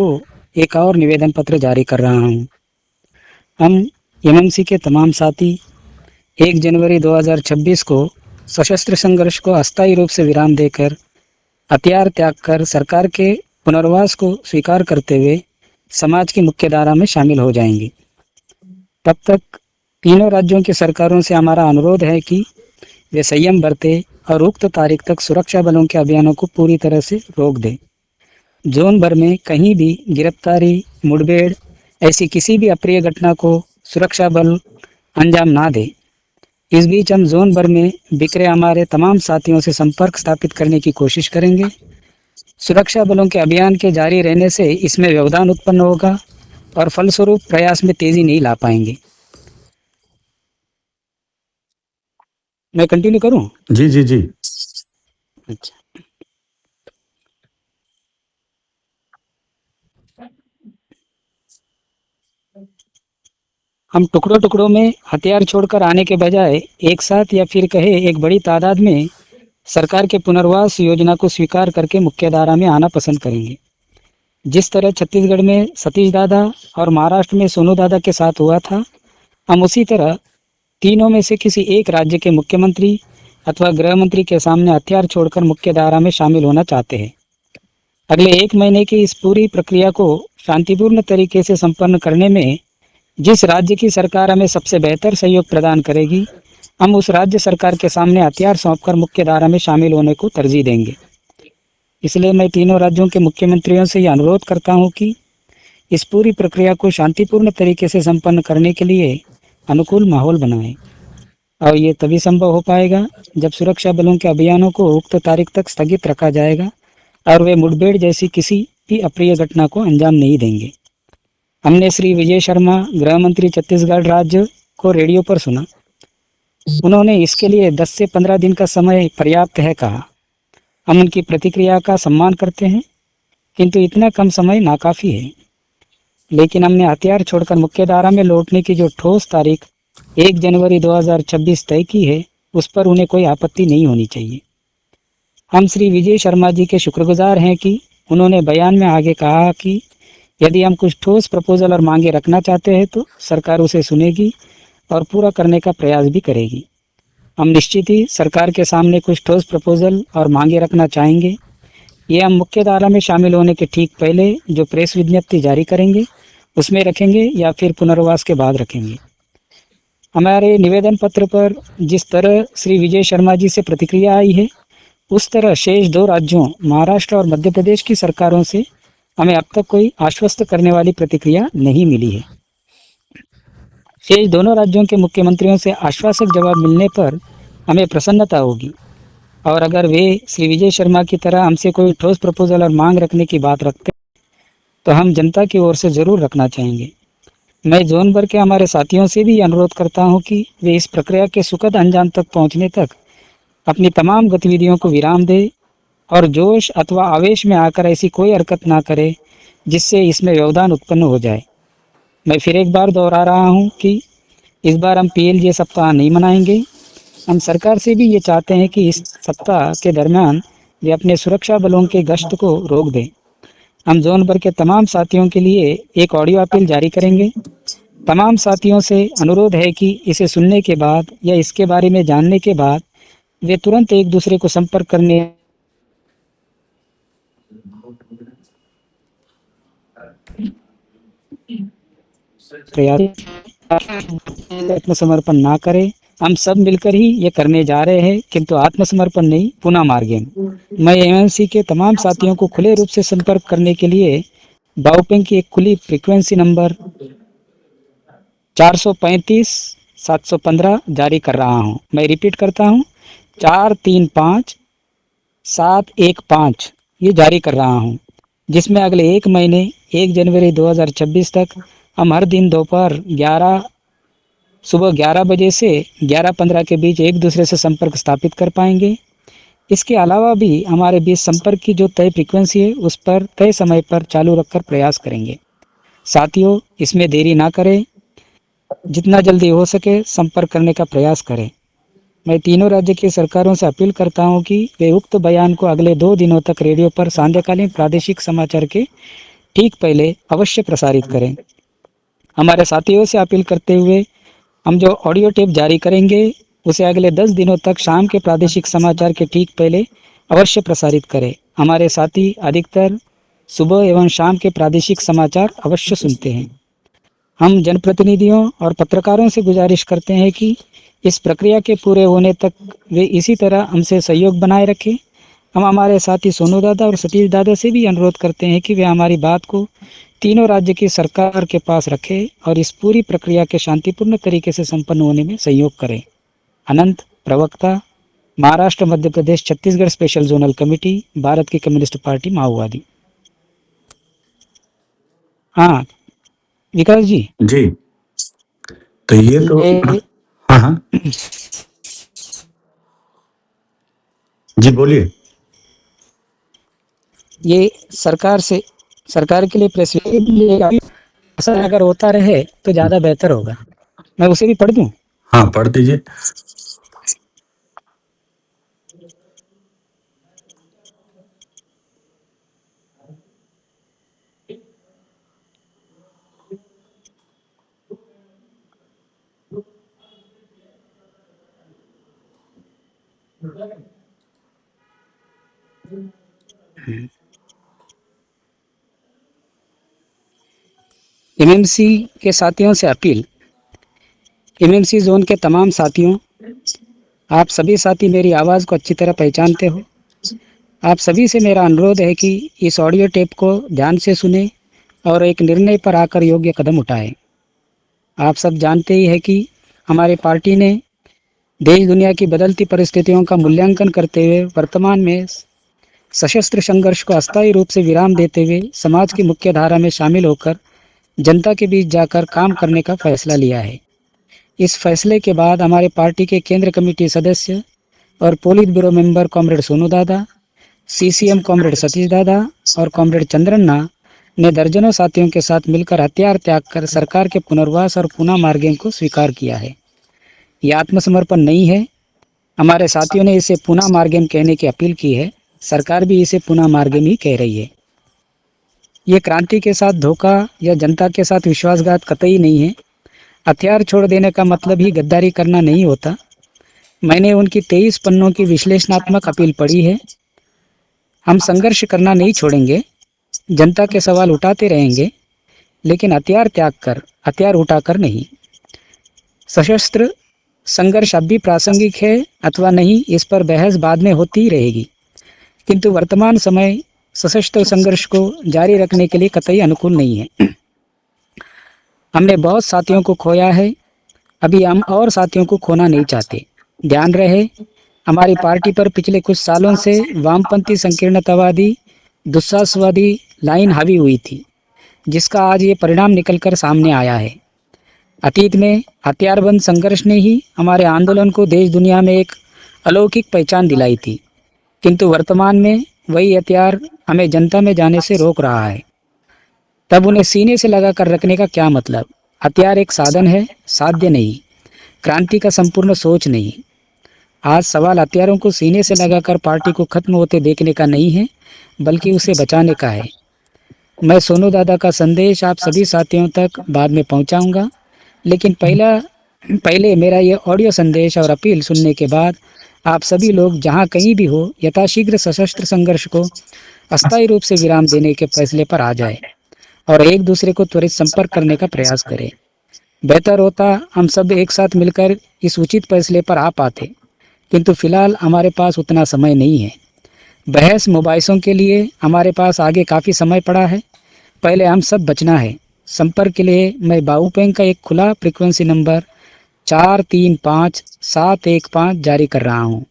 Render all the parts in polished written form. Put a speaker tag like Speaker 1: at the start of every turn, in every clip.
Speaker 1: को एक और निवेदन पत्र जारी कर रहा हूं। हम एमएमसी के तमाम साथी 1 जनवरी 2026 को सशस्त्र संघर्ष को अस्थायी रूप से विराम देकर हथियार त्याग कर सरकार के पुनर्वास को स्वीकार करते हुए समाज की मुख्य धारा में शामिल हो जाएंगे। तब तक तीनों राज्यों की सरकारों से हमारा अनुरोध है कि वे संयम बरतें और उक्त तारीख तक सुरक्षा बलों के अभियानों को पूरी तरह से रोक दें। जोन भर में कहीं भी गिरफ्तारी, मुठभेड़ ऐसी किसी भी अप्रिय घटना को सुरक्षा बल अंजाम ना दे। इस बीच हम जोन भर में बिखरे हमारे तमाम साथियों से संपर्क स्थापित करने की कोशिश करेंगे। सुरक्षा बलों के अभियान के जारी रहने से इसमें व्यवधान उत्पन्न होगा और फलस्वरूप प्रयास में तेजी नहीं ला पाएंगे। मैं कंटिन्यू करूं?
Speaker 2: जी जी जी।
Speaker 1: अच्छा, हम टुकड़ों टुकड़ों में हथियार छोड़कर आने के बजाय एक साथ या फिर कहे एक बड़ी तादाद में सरकार के पुनर्वास योजना को स्वीकार करके मुख्य धारा में आना पसंद करेंगे। जिस तरह छत्तीसगढ़ में सतीश दादा और महाराष्ट्र में सोनू दादा के साथ हुआ था, हम उसी तरह तीनों में से किसी एक राज्य के मुख्यमंत्री अथवा गृह मंत्री के सामने हथियार छोड़कर मुख्य धारा में शामिल होना चाहते हैं। अगले 1 महीने की इस पूरी प्रक्रिया को शांतिपूर्ण तरीके से संपन्न करने में जिस राज्य की सरकार हमें सबसे बेहतर सहयोग प्रदान करेगी, हम उस राज्य सरकार के सामने हथियार सौंपकर मुख्य धारा में शामिल होने को तरजीह देंगे। इसलिए मैं तीनों राज्यों के मुख्यमंत्रियों से यह अनुरोध करता हूं कि इस पूरी प्रक्रिया को शांतिपूर्ण तरीके से संपन्न करने के लिए अनुकूल माहौल बनाएं। और ये तभी संभव हो पाएगा जब सुरक्षा बलों के अभियानों को उक्त तारीख तक स्थगित रखा जाएगा और वे मुठभेड़ जैसी किसी भी अप्रिय घटना को अंजाम नहीं देंगे। हमने श्री विजय शर्मा, गृह मंत्री छत्तीसगढ़ राज्य को रेडियो पर सुना। उन्होंने इसके लिए 10 से 15 दिन का समय पर्याप्त है कहा। हम उनकी प्रतिक्रिया का सम्मान करते हैं, किंतु इतना कम समय नाकाफी है। लेकिन हमने हथियार छोड़कर मुख्य धारा में लौटने की जो ठोस तारीख 1 जनवरी 2026 तय की है, उस पर उन्हें कोई आपत्ति नहीं होनी चाहिए। हम श्री विजय शर्मा जी के शुक्रगुजार हैं कि उन्होंने बयान में आगे कहा कि यदि हम कुछ ठोस प्रपोजल और मांगे रखना चाहते हैं तो सरकार उसे सुनेगी और पूरा करने का प्रयास भी करेगी। हम निश्चित ही सरकार के सामने कुछ ठोस प्रपोजल और मांगे रखना चाहेंगे। ये हम मुख्य धारा में शामिल होने के ठीक पहले जो प्रेस विज्ञप्ति जारी करेंगे उसमें रखेंगे या फिर पुनर्वास के बाद रखेंगे। हमारे निवेदन पत्र पर जिस तरह श्री विजय शर्मा जी से प्रतिक्रिया आई है, उस तरह शेष 2 राज्यों महाराष्ट्र और मध्य प्रदेश की सरकारों से हमें अब तक कोई आश्वस्त करने वाली प्रतिक्रिया नहीं मिली है। शेष दोनों राज्यों के मुख्यमंत्रियों से आश्वासक जवाब मिलने पर हमें प्रसन्नता होगी और अगर वे श्री विजय शर्मा की तरह हमसे कोई ठोस प्रपोजल और मांग रखने की बात रखते तो हम जनता की ओर से ज़रूर रखना चाहेंगे। मैं जोन भर के हमारे साथियों से भी अनुरोध करता हूं कि वे इस प्रक्रिया के सुखद अंजाम तक पहुंचने तक अपनी तमाम गतिविधियों को विराम दें और जोश अथवा आवेश में आकर ऐसी कोई हरकत ना करे जिससे इसमें व्यवधान उत्पन्न हो जाए। मैं फिर एक बार दोहरा रहा हूं कि इस बार हम पीएलजे सप्ताह नहीं मनाएंगे। हम सरकार से भी ये चाहते हैं कि इस सप्ताह के दरमियान वे अपने सुरक्षा बलों के गश्त को रोक दें। हम जोन भर के तमाम साथियों के लिए एक ऑडियो अपील जारी करेंगे। तमाम साथियों से अनुरोध है कि इसे सुनने के बाद या इसके बारे में जानने के बाद वे तुरंत एक दूसरे को संपर्क करने प्रयास आत्मसमर्पण ना करें। हम सब मिलकर ही ये करने जा रहे हैं, किंतु आत्मसमर्पण नहीं, पुनः मार्गेन। मैं एमएमसी के तमाम साथियों को खुले रूप से संपर्क करने के लिए बाउपेंग की एक खुली फ्रीक्वेंसी नंबर 435-715 जारी कर रहा हूं। मैं रिपीट करता हूं, 435-715 ये जारी कर रहा हूं, जिसमें अगले 1 महीने 1 जनवरी 2026 तक हम हर दिन दोपहर सुबह 11 बजे से 11:15 के बीच एक दूसरे से संपर्क स्थापित कर पाएंगे। इसके अलावा भी हमारे बीच संपर्क की जो तय फ्रीक्वेंसी है उस पर तय समय पर चालू रखकर प्रयास करेंगे। साथियों, इसमें देरी ना करें, जितना जल्दी हो सके संपर्क करने का प्रयास करें। मैं तीनों राज्य की सरकारों से अपील करता हूं कि वे उक्त बयान को अगले 2 दिनों तक रेडियो पर सांध्यकालीन प्रादेशिक समाचार के ठीक पहले अवश्य प्रसारित करें। हमारे साथियों से अपील करते हुए हम जो ऑडियो टेप जारी करेंगे उसे अगले 10 दिनों तक शाम के प्रादेशिक समाचार के ठीक पहले अवश्य प्रसारित करें। हमारे साथी अधिकतर सुबह एवं शाम के प्रादेशिक समाचार अवश्य सुनते हैं। हम जनप्रतिनिधियों और पत्रकारों से गुजारिश करते हैं कि इस प्रक्रिया के पूरे होने तक वे इसी तरह हमसे सहयोग बनाए रखें। हम हमारे साथी सोनू दादा और सतीश दादा से भी अनुरोध करते हैं कि वे हमारी बात को तीनों राज्य की सरकार के पास रखें और इस पूरी प्रक्रिया के शांतिपूर्ण तरीके से संपन्न होने में सहयोग करें। अनंत, प्रवक्ता, Maharashtra, Madhya Pradesh, Chhattisgarh special zonal committee, Bharat की कम्युनिस्ट पार्टी माओवादी। हाँ विकास जी।
Speaker 2: जी, तो ये तो हाँ हाँ जी बोलिए।
Speaker 1: ये सरकार के लिए प्रेस ऐसा अगर होता रहे तो ज़्यादा बेहतर होगा। मैं उसे भी पढ़ दूं?
Speaker 2: हाँ पढ़ दीजिए।
Speaker 1: एमएमसी के साथियों से अपील। एमएमसी जोन के तमाम साथियों, आप सभी साथी मेरी आवाज़ को अच्छी तरह पहचानते हो। आप सभी से मेरा अनुरोध है कि इस ऑडियो टेप को ध्यान से सुने और एक निर्णय पर आकर योग्य कदम उठाएं। आप सब जानते ही हैं कि हमारी पार्टी ने देश दुनिया की बदलती परिस्थितियों का मूल्यांकन करते हुए वर्तमान में सशस्त्र संघर्ष को अस्थायी रूप से विराम देते हुए समाज की मुख्य धारा में शामिल होकर जनता के बीच जाकर काम करने का फैसला लिया है। इस फैसले के बाद हमारे पार्टी के केंद्र कमेटी सदस्य और polit bureau member comrade Sonu दादा, सीसीएम कॉमरेड सतीश दादा और कॉमरेड चंद्रन्ना ने दर्जनों साथियों के साथ मिलकर हथियार त्याग कर सरकार के पुनर्वास और पुनः मार्गें को स्वीकार किया है। यह आत्मसमर्पण नहीं है। हमारे साथियों ने इसे पुनः मार्गेम कहने की अपील की है। सरकार भी इसे पुनः मार्गेम ही कह रही है। ये क्रांति के साथ धोखा या जनता के साथ विश्वासघात कतई नहीं है। हथियार छोड़ देने का मतलब ही गद्दारी करना नहीं होता। मैंने उनकी 23 पन्नों की विश्लेषणात्मक अपील पढ़ी है। हम संघर्ष करना नहीं छोड़ेंगे, जनता के सवाल उठाते रहेंगे, लेकिन हथियार त्याग कर, हथियार उठाकर नहीं। सशस्त्र संघर्ष अब भी प्रासंगिक है अथवा नहीं, इस पर बहस बाद में होती रहेगी, किंतु वर्तमान समय सशस्त्र संघर्ष को जारी रखने के लिए कतई अनुकूल नहीं है। हमने बहुत साथियों को खोया है, अभी हम और साथियों को खोना नहीं चाहते। ध्यान रहे, हमारी पार्टी पर पिछले कुछ सालों से वामपंथी संकीर्णतावादी दुस्साहसवादी लाइन हावी हुई थी, जिसका आज ये परिणाम निकलकर सामने आया है। अतीत में हथियारबंद संघर्ष ने ही हमारे आंदोलन को देश दुनिया में एक अलौकिक पहचान दिलाई थी, किंतु वर्तमान में वही हथियार हमें जनता में जाने से रोक रहा है। तब उन्हें सीने से लगा कर रखने का क्या मतलब? हथियार एक साधन है, साध्य नहीं, क्रांति का संपूर्ण सोच नहीं। आज सवाल हथियारों को सीने से लगाकर पार्टी को खत्म होते देखने का नहीं है, बल्कि उसे बचाने का है। मैं सोनू दादा का संदेश आप सभी साथियों तक बाद में पहुंचाऊंगा, लेकिन पहले मेरा ये ऑडियो संदेश और अपील सुनने के बाद आप सभी लोग जहां कहीं भी हो, यथाशीघ्र सशस्त्र संघर्ष को अस्थायी रूप से विराम देने के फैसले पर आ जाए और एक दूसरे को त्वरित संपर्क करने का प्रयास करें। बेहतर होता हम सब एक साथ मिलकर इस उचित फैसले पर आ पाते, किंतु फिलहाल हमारे पास उतना समय नहीं है। बहस मुबाहिसों के लिए हमारे पास आगे काफ़ी समय पड़ा है। पहले हम सब बचना है। संपर्क के लिए मैं बाऊपेंग का एक खुला फ्रीक्वेंसी नंबर 435715 जारी कर रहा हूँ।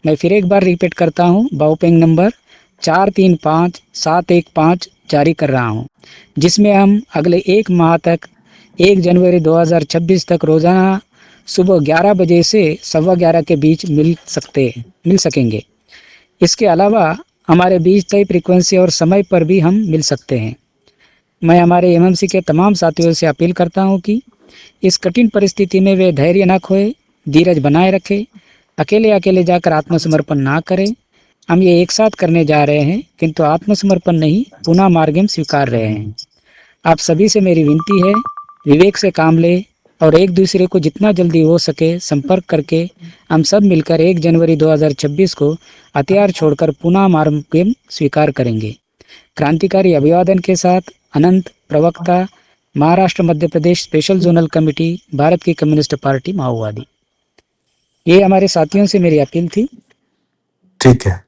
Speaker 1: मैं फिर एक बार रिपीट करता हूँ, बाऊपेंग नंबर 435715 जारी कर रहा हूँ, जिसमें हम अगले एक माह तक 1 जनवरी 2026 तक रोज़ाना सुबह 11 बजे से 11:15 के बीच मिल सकेंगे। इसके अलावा हमारे बीच तय फ्रीक्वेंसी और समय पर भी हम मिल सकते हैं। मैं हमारे एमएमसी के तमाम साथियों से अपील करता हूं कि इस कठिन परिस्थिति में वे धैर्य न खोए, धीरज बनाए रखें, अकेले जाकर आत्मसमर्पण ना करें। हम ये एक साथ करने जा रहे हैं, किंतु आत्मसमर्पण नहीं, पुनः मार्गम स्वीकार रहे हैं। आप सभी से मेरी विनती है, विवेक से काम ले और एक दूसरे को जितना जल्दी हो सके संपर्क करके हम सब मिलकर 1 जनवरी 2026 को हथियार छोड़कर पुनः मार्गम स्वीकार करेंगे। क्रांतिकारी अभिवादन के साथ अनंत, प्रवक्ता, महाराष्ट्र मध्य प्रदेश स्पेशल जोनल कमेटी, भारत की कम्युनिस्ट पार्टी माओवादी। ये हमारे साथियों से मेरी अपील थी।
Speaker 2: ठीक है।